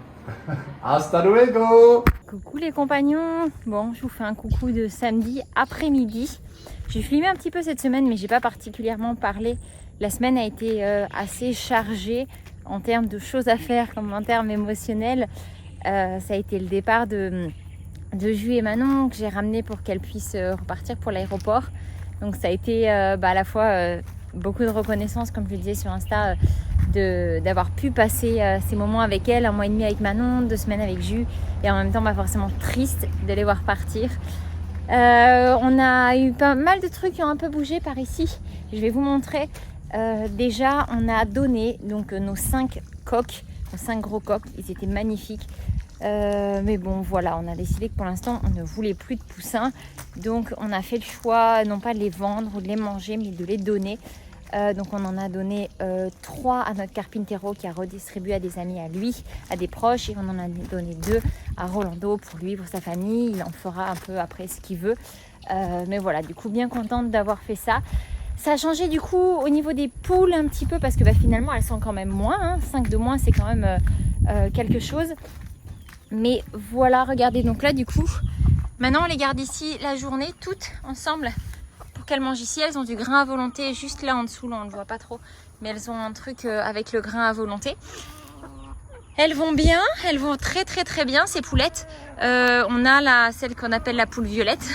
Hasta luego. Coucou les compagnons. Bon, je vous fais un coucou de samedi après-midi. J'ai filmé un petit peu cette semaine, mais j'ai pas particulièrement parlé. La semaine a été assez chargée en termes de choses à faire, comme en termes émotionnels. Ça a été le départ de Ju et Manon que j'ai ramené pour qu'elles puissent repartir pour l'aéroport. Donc ça a été à la fois beaucoup de reconnaissance, comme je le disais sur Insta, d'avoir pu passer ces moments avec elles, 1 mois et demi avec Manon, 2 semaines avec Ju, et en même temps forcément triste de les voir partir. On a eu pas mal de trucs qui ont un peu bougé par ici. Je vais vous montrer. Déjà, on a donné donc nos 5 coqs, nos 5 gros coqs. Ils étaient magnifiques. Mais bon, voilà, on a décidé que pour l'instant, on ne voulait plus de poussins. Donc, on a fait le choix, non pas de les vendre ou de les manger, mais de les donner. Donc, on en a donné 3 à notre carpintero qui a redistribué à des amis à lui, à des proches. Et on en a donné 2 à Rolando pour lui, pour sa famille. Il en fera un peu après ce qu'il veut. Mais voilà, du coup, bien contente d'avoir fait ça. Ça a changé du coup au niveau des poules un petit peu parce que finalement, elles sont quand même moins. Hein. 5 de moins, c'est quand même quelque chose. Mais voilà, regardez, donc là du coup, maintenant on les garde ici la journée toutes ensemble pour qu'elles mangent ici. Elles ont du grain à volonté juste là en dessous, là on ne le voit pas trop, mais elles ont un truc avec le grain à volonté. Elles vont bien, elles vont très très très bien ces poulettes. On a celle qu'on appelle la poule violette,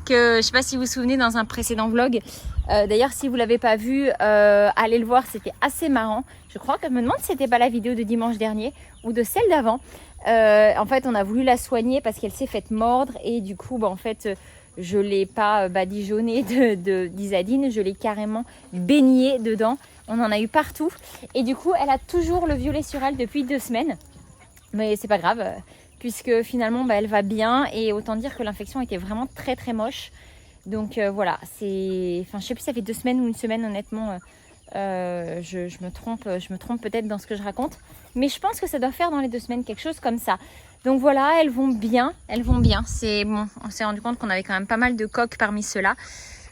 que je ne sais pas si vous vous souvenez dans un précédent vlog. D'ailleurs si vous ne l'avez pas vu, allez le voir, c'était assez marrant. Je crois que je me demande si c'était pas la vidéo de dimanche dernier ou de celle d'avant. En fait on a voulu la soigner parce qu'elle s'est faite mordre et du coup en fait je ne l'ai pas badigeonnée d'Isadine, je l'ai carrément baignée dedans. On en a eu partout et du coup elle a toujours le violet sur elle depuis 2 semaines. Mais c'est pas grave puisque finalement elle va bien et autant dire que l'infection était vraiment très très moche. Donc voilà, je sais plus ça fait 2 semaines ou 1 semaine honnêtement. Je me trompe peut-être dans ce que je raconte, mais je pense que ça doit faire dans les 2 semaines quelque chose comme ça. Donc voilà, elles vont bien. C'est bon, on s'est rendu compte qu'on avait quand même pas mal de coques parmi ceux-là,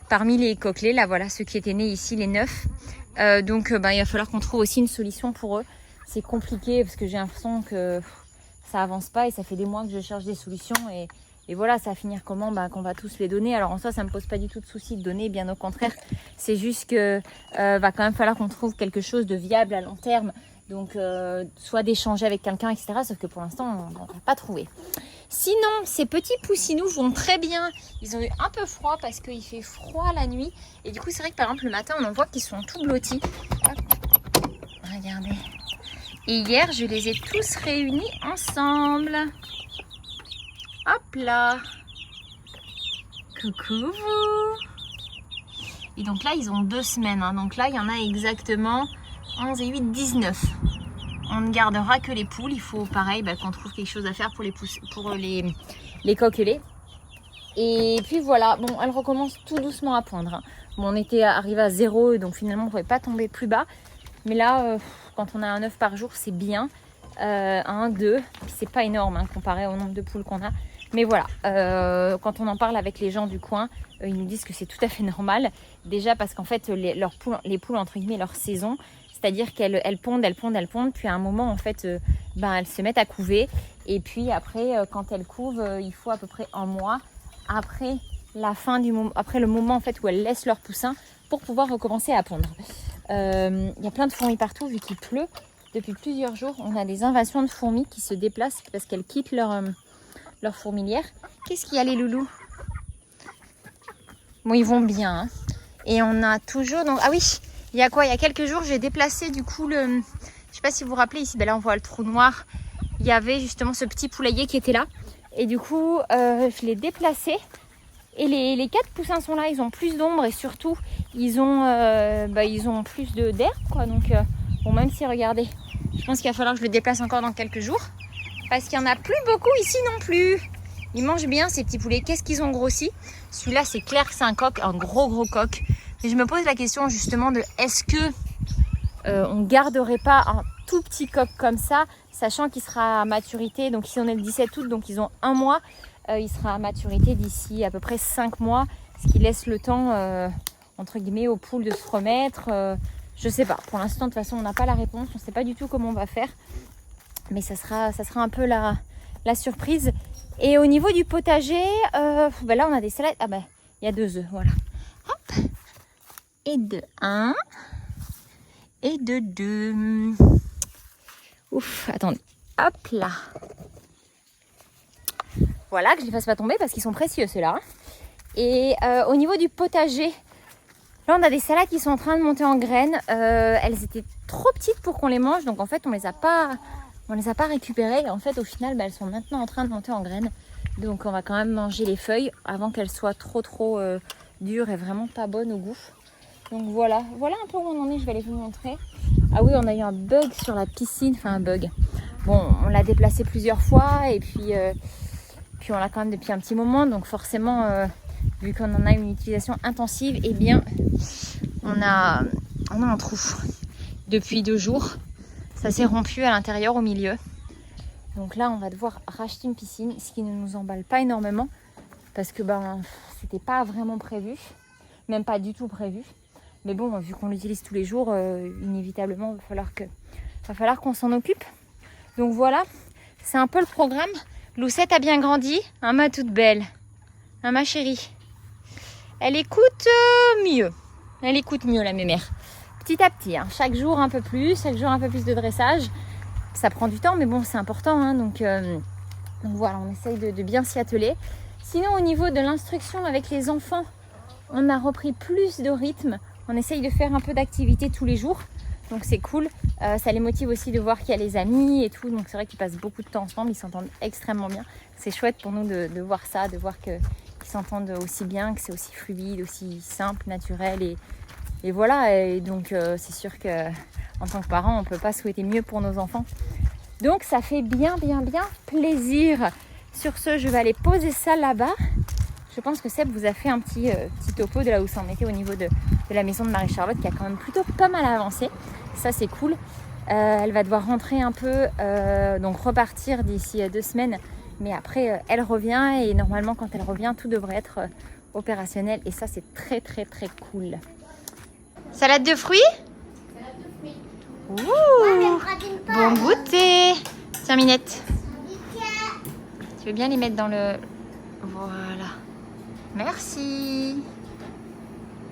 parmi les coquelets là, voilà ceux qui étaient nés ici, les 9. Donc il va falloir qu'on trouve aussi une solution pour eux. C'est compliqué parce que j'ai l'impression que ça avance pas et ça fait des mois que je cherche des solutions et voilà, ça va finir comment qu'on va tous les donner. Alors en soi, ça me pose pas du tout de souci de donner, bien au contraire. C'est juste que va quand même falloir qu'on trouve quelque chose de viable à long terme. Donc soit d'échanger avec quelqu'un, etc. Sauf que pour l'instant, on n'a pas trouvé. Sinon, ces petits poussinous vont très bien. Ils ont eu un peu froid parce qu'il fait froid la nuit. Et du coup, c'est vrai que par exemple, le matin, on en voit qu'ils sont tout blottis. Hop. Regardez. Et hier, je les ai tous réunis ensemble. Hop là. Coucou vous. Et donc là, ils ont 2 semaines. Hein. Donc là, il y en a exactement 11 et 8, 19. On ne gardera que les poules. Il faut pareil qu'on trouve quelque chose à faire pour les coquelets. Et puis voilà, bon, elle recommence tout doucement à pondre. Hein. Bon, on était arrivé à 0, donc finalement on ne pouvait pas tomber plus bas. Mais là, quand on a un œuf par jour, c'est bien. 1, 2, c'est pas énorme comparé au nombre de poules qu'on a. Mais voilà, quand on en parle avec les gens du coin, ils nous disent que c'est tout à fait normal. Déjà parce qu'en fait, les poules, entre guillemets, leur saison, c'est-à-dire qu'elles pondent, puis à un moment, en fait, elles se mettent à couver. Et puis après, quand elles couvent, il faut à peu près 1 mois après après le moment en fait, où elles laissent leur poussin pour pouvoir recommencer à pondre. Il y a plein de fourmis partout vu qu'il pleut. Depuis plusieurs jours, on a des invasions de fourmis qui se déplacent parce qu'elles quittent leur fourmilière. Qu'est-ce qu'il y a les loulous? Bon, ils vont bien. Hein. Et on a toujours... Donc... Ah oui, il y a quoi? Il y a quelques jours, j'ai déplacé du coup le... Je sais pas si vous vous rappelez, ici, là on voit le trou noir. Il y avait justement ce petit poulailler qui était là. Et du coup, je l'ai déplacé. Et les 4 poussins sont là, ils ont plus d'ombre et surtout, ils ont plus d'herbe, quoi. Donc, bon, même si, regardez, je pense qu'il va falloir que je le déplace encore dans quelques jours. Parce qu'il n'y en a plus beaucoup ici non plus. Ils mangent bien ces petits poulets. Qu'est-ce qu'ils ont grossi? Celui-là, c'est clair que c'est un coq, un gros coq. Mais je me pose la question justement de est-ce que on garderait pas un tout petit coq comme ça, sachant qu'il sera à maturité. Donc ici on est le 17 août, donc ils ont 1 mois. Il sera à maturité d'ici à peu près 5 mois, ce qui laisse le temps entre guillemets aux poules de se remettre. Je sais pas. Pour l'instant de toute façon on n'a pas la réponse, on ne sait pas du tout comment on va faire. Mais ça sera un peu la surprise. Et au niveau du potager, là on a des salades. Ah il y a 2 œufs, voilà. Hop. Et de 1. Et de 2. Ouf, attendez. Hop là. Voilà, que je ne les fasse pas tomber parce qu'ils sont précieux ceux-là. Et au niveau du potager, là on a des salades qui sont en train de monter en graines. Elles étaient trop petites pour qu'on les mange, donc en fait on les a pas récupérées. Et en fait au final, elles sont maintenant en train de monter en graines. Donc on va quand même manger les feuilles avant qu'elles soient trop dures et vraiment pas bonnes au goût. Donc voilà un peu où on en est, je vais aller vous montrer. Ah oui, on a eu un bug sur la piscine, enfin un bug. Bon, on l'a déplacé plusieurs fois et puis on l'a quand même depuis un petit moment. Donc forcément, vu qu'on en a une utilisation intensive, eh bien, on a un trou depuis 2 jours. Ça s'est rompu à l'intérieur, au milieu. Donc là, on va devoir racheter une piscine, ce qui ne nous emballe pas énormément parce que c'était pas vraiment prévu, même pas du tout prévu. Mais bon, vu qu'on l'utilise tous les jours, inévitablement, il va falloir qu'on s'en occupe. Donc voilà, c'est un peu le programme. Loucette a bien grandi, hein, ma toute belle, hein, ma chérie. Elle écoute mieux. Elle écoute mieux la mémère. Petit à petit, hein. Chaque jour un peu plus de dressage. Ça prend du temps, mais bon, c'est important. Hein. Donc voilà, on essaye de bien s'y atteler. Sinon, au niveau de l'instruction avec les enfants, on a repris plus de rythme. On essaye de faire un peu d'activité tous les jours. Donc c'est cool. Ça les motive aussi de voir qu'il y a les amis et tout. Donc c'est vrai qu'ils passent beaucoup de temps ensemble. Ils s'entendent extrêmement bien. C'est chouette pour nous de voir ça, de voir qu'ils s'entendent aussi bien, que c'est aussi fluide, aussi simple, naturel. Et voilà. Et donc c'est sûr qu'en tant que parent, on ne peut pas souhaiter mieux pour nos enfants. Donc ça fait bien plaisir. Sur ce, je vais aller poser ça là-bas. Je pense que Seb vous a fait un petit topo de là où ça en était au niveau de la maison de Marie-Charlotte qui a quand même plutôt pas mal avancé. Ça c'est cool. Elle va devoir rentrer un peu, donc repartir d'ici 2 semaines. Mais après elle revient et normalement quand elle revient tout devrait être opérationnel. Et ça c'est très cool. Salade de fruits. Ouh, bon goûter. Tiens Minette. Tu veux bien les mettre dans le... Voilà. Merci.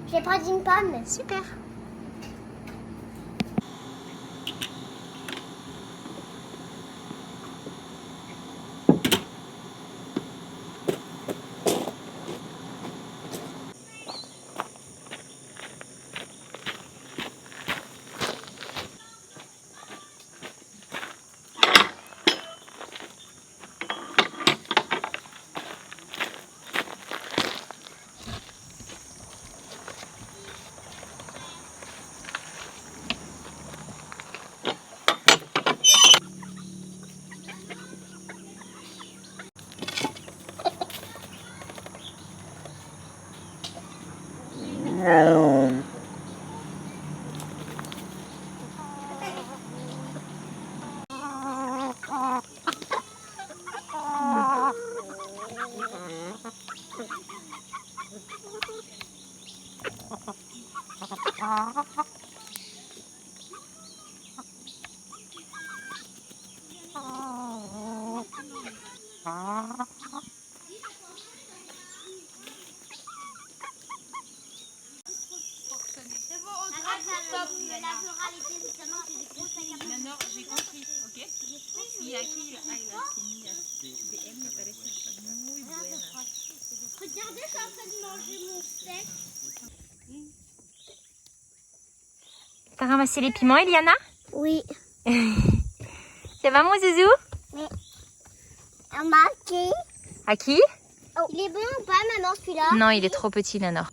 J'ai pris une pomme. Super. Maintenant, j'ai compris, ok? Y aquí hay la semilla de M, me parece muy buena. Regardez, je suis en train de manger mon steak. T'as ramassé les piments, Eliana? Oui. Ça va, mon zouzou? Un marqué. À qui? Oh. Il est bon ou pas, maman, celui-là? Non, il est trop petit, Léonore.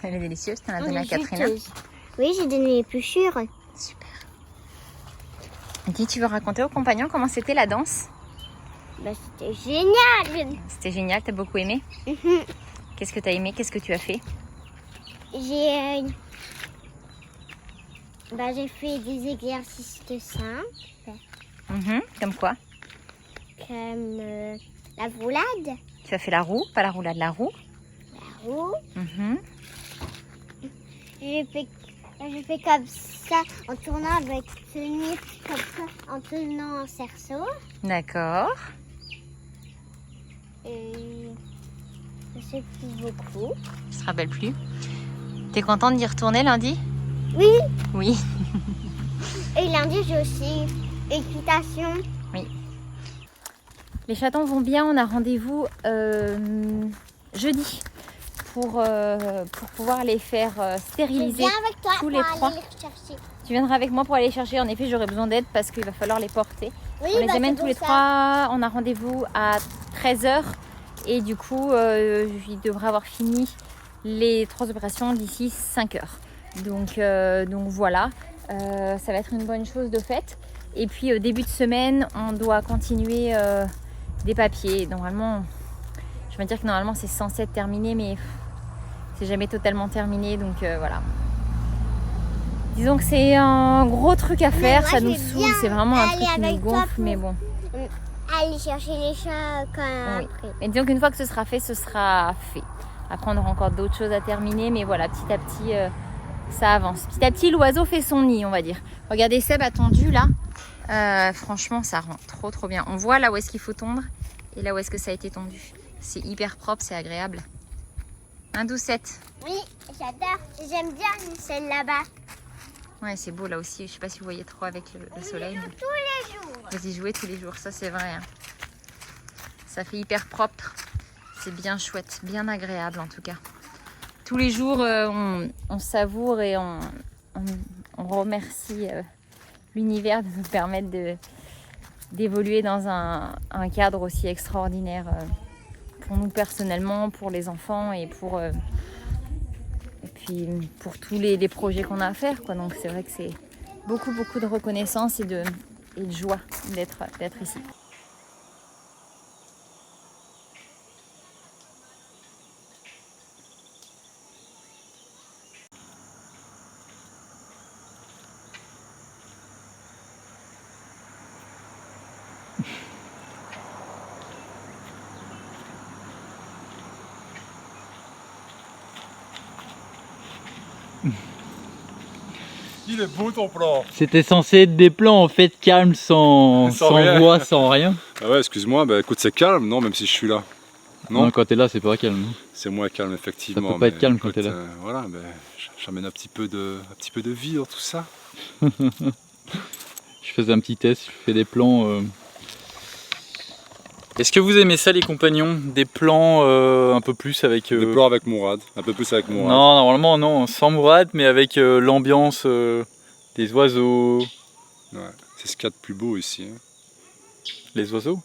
Elle est délicieuse, t'en as donné à Catherine. Oui, j'ai donné l'épluchure. Super. Dis, tu veux raconter aux compagnons comment c'était la danse? Bah, c'était génial. C'était génial, t'as beaucoup aimé? Qu'est-ce que t'as aimé? Qu'est-ce que tu as fait? J'ai fait des exercices de simples. Comme quoi? Comme la roulade. Tu as fait la roue, pas la roulade, la roue. La roue. Mhm. J'ai fait comme ça en tournant avec tenir comme ça en tenant un cerceau. D'accord. Et je sais plus beaucoup. Je te rappelle plus. T'es contente d'y retourner lundi? Oui. Oui. Et lundi j'ai aussi équitation. Oui. Les chatons vont bien, on a rendez-vous jeudi pour pouvoir les faire stériliser avec toi tous les 3. aller les chercher. Tu viendras avec moi pour aller les chercher. En effet, j'aurai besoin d'aide parce qu'il va falloir les porter. Oui, On les amène c'est tous les pour ça. 3. On a rendez-vous à 13h. Et du coup, il devrait avoir fini les 3 opérations d'ici 5h. Donc voilà, ça va être une bonne chose de fait. Et puis début de semaine, on doit continuer des papiers. Normalement, je vais dire que normalement c'est censé être terminé, mais c'est jamais totalement terminé. Donc voilà. Disons que c'est un gros truc à faire, moi, ça je nous vais saoule, bien c'est vraiment un aller truc qui nous avec toi gonfle, pour- mais bon. aller chercher les chats quand Oui. après. Mais disons qu'une fois que ce sera fait, ce sera fait. Après, on aura encore d'autres choses à terminer, mais voilà, petit à petit, ça avance. Petit à petit, l'oiseau fait son nid, on va dire. Regardez Seb a tondu là. Franchement, ça rend trop bien. On voit là où est-ce qu'il faut tondre et là où est-ce que ça a été tondu. C'est hyper propre, c'est agréable. Un doucette. Oui, j'adore. J'aime bien celle là-bas. Ouais, c'est beau là aussi. Je sais pas si vous voyez trop avec le soleil. Mais... Tous les jours. Vous y jouez tous les jours, ça c'est vrai. Hein. Ça fait hyper propre. C'est bien chouette, bien agréable en tout cas. Tous les jours, on savoure et on remercie l'univers de nous permettre d'évoluer dans un cadre aussi extraordinaire pour nous personnellement, pour les enfants et puis pour tous les projets qu'on a à faire, quoi. Donc c'est vrai que c'est beaucoup de reconnaissance et de joie d'être ici. Il est beau ton plan. C'était censé être des plans en fait calmes, sans rien. voix, sans rien. Ah ouais, excuse-moi, bah écoute, c'est calme, non, même si je suis là. Non, quand t'es là, c'est pas calme. C'est moins calme, effectivement. Ça peut pas être calme écoute, quand t'es là. Voilà, j'amène un petit peu de vie dans tout ça. Je faisais un petit test, je fais des plans. Est-ce que vous aimez ça les compagnons? Des plans un peu plus avec... Des plans avec Mourad, un peu plus avec Mourad. Non, normalement non, sans Mourad, mais avec l'ambiance des oiseaux. Ouais, c'est ce qu'il y a de plus beau ici. Hein. Les oiseaux?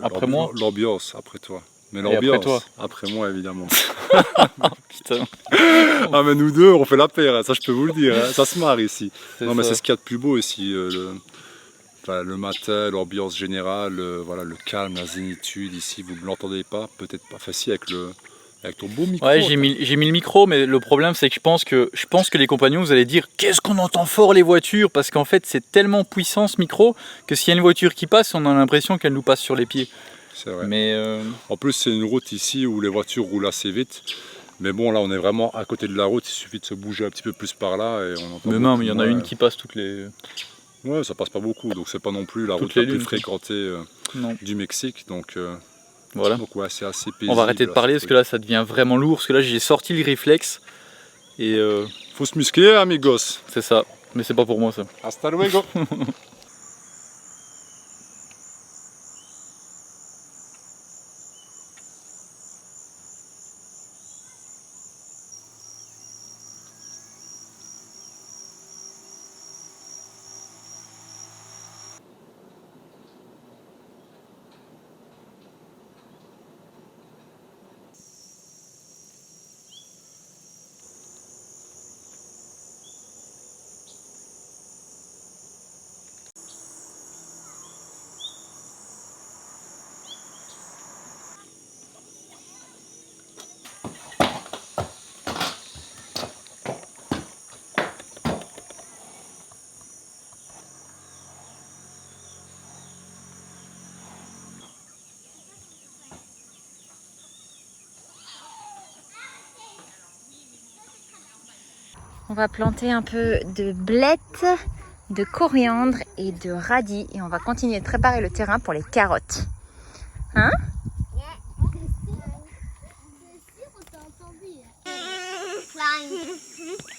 Après moi? L'ambiance, après toi. Mais Et après l'ambiance, toi? après moi évidemment. Putain. Ah mais nous deux, on fait la paire, hein, ça je peux vous le dire, hein. Ça se marre ici. Non mais ça. c'est ce qu'il y a de plus beau ici. Le matin, l'ambiance générale, voilà, le calme, la zénitude ici, vous ne l'entendez pas, peut-être pas facile avec ton beau micro. Ouais, j'ai mis le micro, mais le problème c'est que je pense que les compagnons, vous allez dire qu'est-ce qu'on entend fort les voitures, parce qu'en fait c'est tellement puissant ce micro que s'il y a une voiture qui passe, on a l'impression qu'elle nous passe sur les pieds. C'est vrai. Mais en plus c'est une route ici où les voitures roulent assez vite. Mais bon là on est vraiment à côté de la route, il suffit de se bouger un petit peu plus par là et on entend. mais non, mais il y en a une qui passe toutes les... Ouais, ça passe pas beaucoup, donc c'est pas non plus la Toutes route les la plus lunes, fréquentée non. du Mexique. Donc Voilà. Donc ouais, c'est assez paisible. On va arrêter de parler parce que là ça devient vraiment lourd, parce que là j'ai sorti le réflexe et faut se muscler amigos. c'est ça, mais c'est pas pour moi ça. Hasta luego. On va planter un peu de blettes, de coriandre et de radis et on va continuer de préparer le terrain pour les carottes. Hein?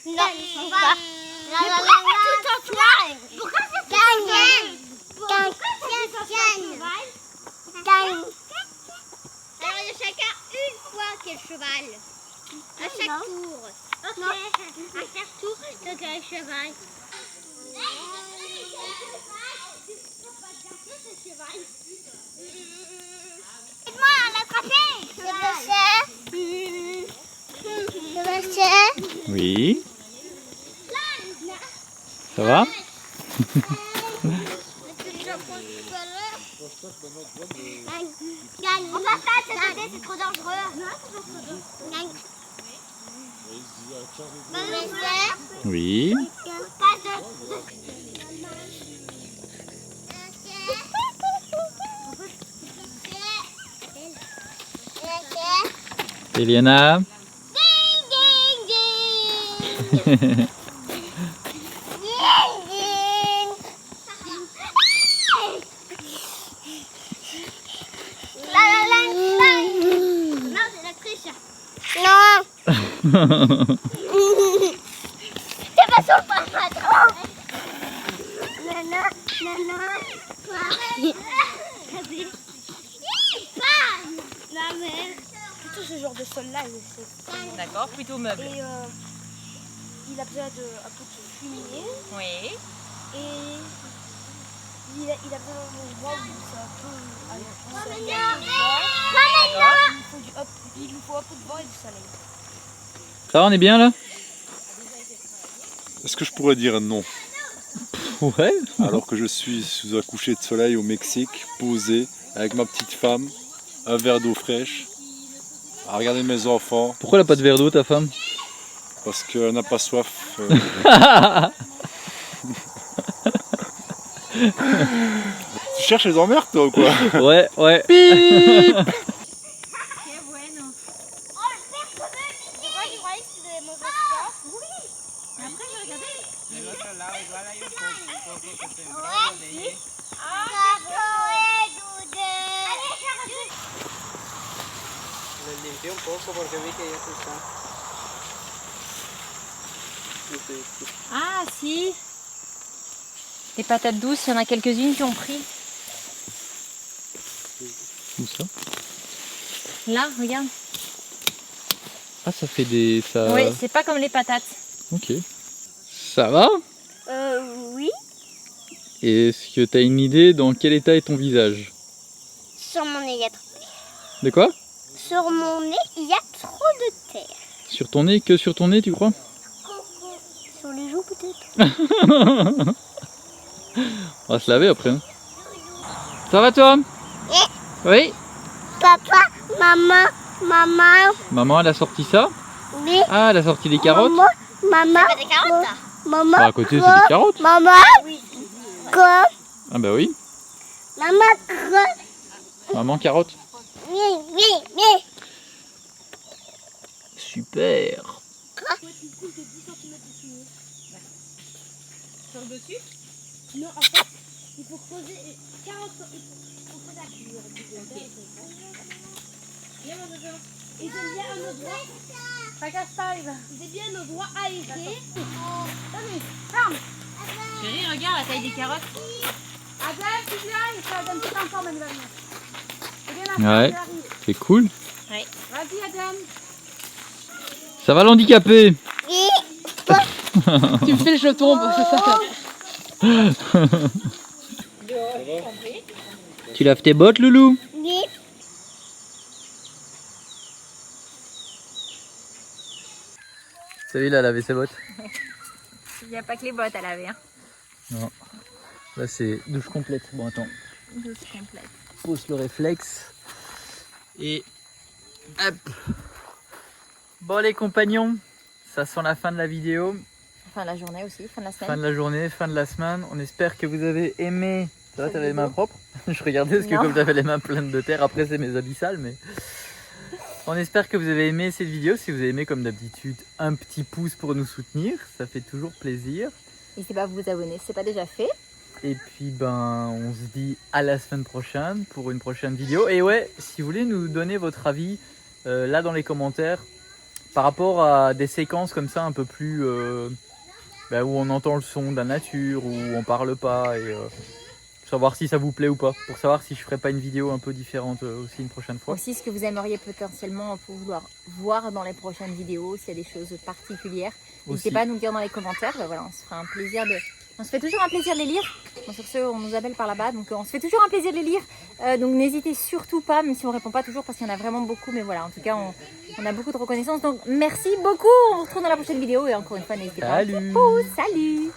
Alors il y a chacun une fois quel cheval. À chaque tour. Ok. À chaque tour, donc un cheval. Aide-moi à l'attraper. Oui. Ça va? On va pas se donner, c'est trop dangereux. Oui. Eliana. Non, c'est la triche. Non. T'es pas sur le parpaing. Nana, nana. Non mais plutôt ce genre de sol-là, D'accord, plutôt meuble. et il a besoin un peu de fumier Oui. et il a besoin d'un endroit où c'est un peu il lui faut un peu de vent et du soleil. Ça va, on est bien là? Est-ce que je pourrais dire non? Ouais. Alors que je suis sous un coucher de soleil au Mexique, posé, avec ma petite femme, un verre d'eau fraîche, à regarder mes enfants, Pourquoi elle a pas de verre d'eau ta femme? parce qu'elle n'a pas soif. Tu cherches les emmerdes toi ou quoi? Ouais, ouais. Ah si. Les patates douces, il y en a quelques-unes qui ont pris. Où ça? Là, regarde. Ah, ça fait des... Ça... Oui, c'est pas comme les patates. Ok. Ça va? Oui. Est-ce que t'as une idée dans quel état est ton visage? Sur mon nez, il y a De quoi? sur mon nez, il y a trop de terre. Sur ton nez? Que sur ton nez, tu crois? Sur les joues peut-être. On va se laver après. Hein. Ça va toi? Oui? Papa, maman, Maman, elle a sorti ça? oui. Ah, elle a sorti des carottes? Maman. C'est pas des carottes, ça. Maman. Bah, à côté, c'est des carottes. Maman. Quoi? Ah bah oui. Maman, quoi? Maman, carotte. Oui. Super. Sur le dessus? Non, en fait, il faut creuser 40 Et c'est bien un endroit. Ça casse pas, Eva. C'est bien un endroit aéré. Chérie, regarde la taille des carottes. Adèle, tu viens, il faut Adèle, c'est ensemble, elle va venir. C'est bien, Ouais, elle arrive. c'est cool. Vas-y, Adèle. Ça va l'handicapé? Tu me fais, je tombe, c'est ça. Tu laves tes bottes, loulou? Oui. Salut, il a lavé ses bottes. Il n'y a pas que les bottes à laver. Hein. Non. Là, c'est douche complète. Bon, attends. Douce complète. Pose le réflexe. Et hop. Bon, les compagnons, ça sent la fin de la vidéo. Fin de la journée aussi, fin de la semaine. Fin de la journée, fin de la semaine. On espère que vous avez aimé. Ça va, t'avais les mains propres? Je regardais parce que Non. comme t'avais les mains pleines de terre, après c'est mes habits sales, mais... On espère que vous avez aimé cette vidéo. Si vous avez aimé, comme d'habitude, un petit pouce pour nous soutenir. Ça fait toujours plaisir. N'hésitez pas à vous abonner, c'est pas déjà fait. Et puis, ben, on se dit à la semaine prochaine pour une prochaine vidéo. Et ouais, si vous voulez nous donner votre avis, là dans les commentaires, par rapport à des séquences comme ça un peu plus... où on entend le son de la nature, où on parle pas, et savoir si ça vous plaît ou pas, pour savoir si je ferai pas une vidéo un peu différente aussi une prochaine fois. Aussi ce que vous aimeriez potentiellement vouloir voir dans les prochaines vidéos, s'il y a des choses particulières. N'hésitez Aussi. pas à nous le dire dans les commentaires. Ben voilà, on se fera un plaisir de... On se fait toujours un plaisir de les lire. Bon, sur ce, on nous appelle par là-bas, donc on se fait toujours un plaisir de les lire. Donc n'hésitez surtout pas, même si on répond pas toujours parce qu'il y en a vraiment beaucoup, mais voilà, en tout cas, on a beaucoup de reconnaissance. Donc merci beaucoup. On se retrouve dans la prochaine vidéo et encore une fois, n'hésitez pas. Salut. Salut.